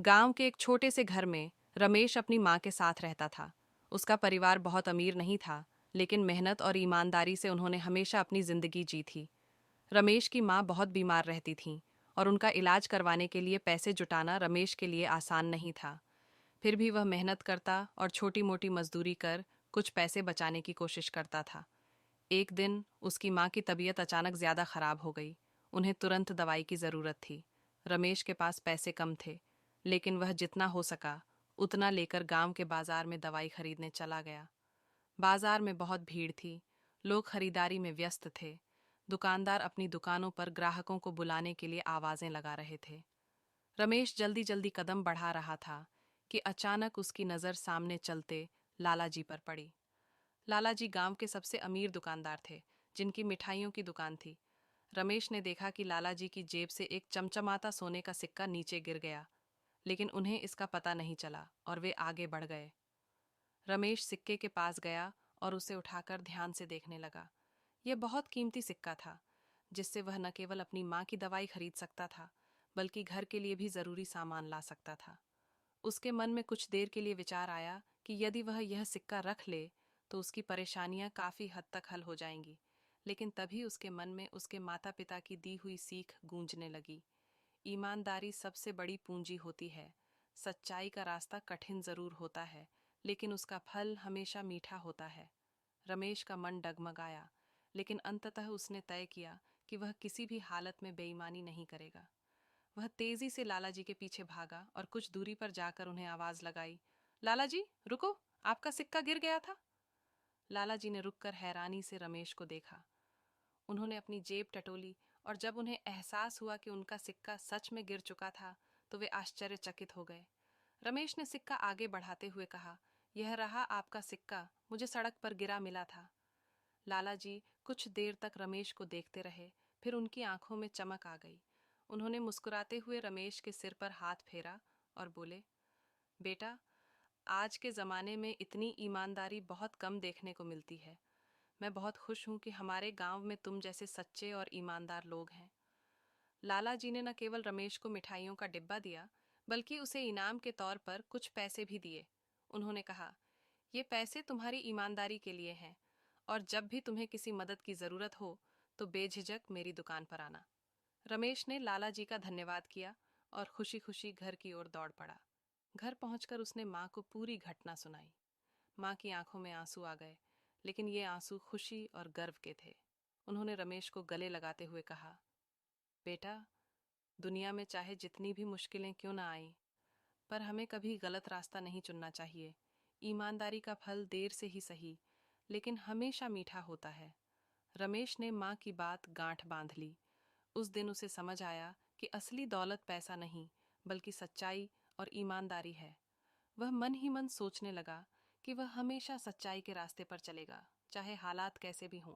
गांव के एक छोटे से घर में रमेश अपनी माँ के साथ रहता था। उसका परिवार बहुत अमीर नहीं था, लेकिन मेहनत और ईमानदारी से उन्होंने हमेशा अपनी जिंदगी जी थी। रमेश की माँ बहुत बीमार रहती थीं और उनका इलाज करवाने के लिए पैसे जुटाना रमेश के लिए आसान नहीं था। फिर भी वह मेहनत करता और छोटी मोटी मजदूरी कर कुछ पैसे बचाने की कोशिश करता था। एक दिन उसकी माँ की तबीयत अचानक ज्यादा खराब हो गई। उन्हें तुरंत दवाई की जरूरत थी। रमेश के पास पैसे कम थे, लेकिन वह जितना हो सका उतना लेकर गांव के बाजार में दवाई खरीदने चला गया। बाजार में बहुत भीड़ थी। लोग खरीदारी में व्यस्त थे। दुकानदार अपनी दुकानों पर ग्राहकों को बुलाने के लिए आवाजें लगा रहे थे। रमेश जल्दी जल्दी कदम बढ़ा रहा था कि अचानक उसकी नज़र सामने चलते लालाजी पर पड़ी। लालाजी गांव के सबसे अमीर दुकानदार थे, जिनकी मिठाइयों की दुकान थी। रमेश ने देखा कि लालाजी की जेब से एक चमचमाता सोने का सिक्का नीचे गिर गया, लेकिन उन्हें इसका पता नहीं चला और वे आगे बढ़ गए। रमेश सिक्के के पास गया और उसे उठाकर ध्यान से देखने लगा। यह बहुत कीमती सिक्का था, जिससे वह न केवल अपनी माँ की दवाई खरीद सकता था, बल्कि घर के लिए भी जरूरी सामान ला सकता था। उसके मन में कुछ देर के लिए विचार आया कि यदि वह यह सिक्का रख ले तो उसकी परेशानियां काफी हद तक हल हो जाएंगी। लेकिन तभी उसके मन में उसके माता पिता की दी हुई सीख गूंजने लगी। ईमानदारी सबसे बड़ी पूंजी होती है। सच्चाई का रास्ता कठिन जरूर होता है, लेकिन उसका फल हमेशा मीठा होता है। रमेश का मन डगमगाया, लेकिन अंततः उसने तय किया कि वह किसी भी हालत में बेईमानी नहीं करेगा। वह तेजी से लालाजी के पीछे भागा और कुछ दूरी पर जाकर उन्हें आवाज लगाई, लालाजी रुको, आपका सिक्का गिर गया था। लालाजी ने रुककर हैरानी से रमेश को देखा। उन्होंने अपनी जेब टटोली और जब उन्हें एहसास हुआ कि उनका सिक्का सच में गिर चुका था, तो वे आश्चर्यचकित हो गए। रमेश ने सिक्का आगे बढ़ाते हुए कहा, यह रहा आपका सिक्का, मुझे सड़क पर गिरा मिला था। लालाजी कुछ देर तक रमेश को देखते रहे, फिर उनकी आंखों में चमक आ गई। उन्होंने मुस्कुराते हुए रमेश के सिर पर हाथ फेरा और बोले, बेटा, आज के ज़माने में इतनी ईमानदारी बहुत कम देखने को मिलती है। मैं बहुत खुश हूँ कि हमारे गांव में तुम जैसे सच्चे और ईमानदार लोग हैं। लाला जी ने न केवल रमेश को मिठाइयों का डिब्बा दिया, बल्कि उसे इनाम के तौर पर कुछ पैसे भी दिए। उन्होंने कहा, ये पैसे तुम्हारी ईमानदारी के लिए हैं, और जब भी तुम्हें किसी मदद की ज़रूरत हो तो बेझिझक मेरी दुकान पर आना। रमेश ने लाला जी का धन्यवाद किया और खुशी खुशी घर की ओर दौड़ पड़ा। घर पहुंचकर उसने माँ को पूरी घटना सुनाई। माँ की आंखों में आंसू आ गए, लेकिन ये आंसू खुशी और गर्व के थे। उन्होंने रमेश को गले लगाते हुए कहा, बेटा, दुनिया में चाहे जितनी भी मुश्किलें क्यों ना आईं, पर हमें कभी गलत रास्ता नहीं चुनना चाहिए। ईमानदारी का फल देर से ही सही, लेकिन हमेशा मीठा होता है। रमेश ने माँ की बात गांठ बांध ली। उस दिन उसे समझ आया कि असली दौलत पैसा नहीं, बल्कि सच्चाई और ईमानदारी है। वह मन ही मन सोचने लगा कि वह हमेशा सच्चाई के रास्ते पर चलेगा, चाहे हालात कैसे भी हों।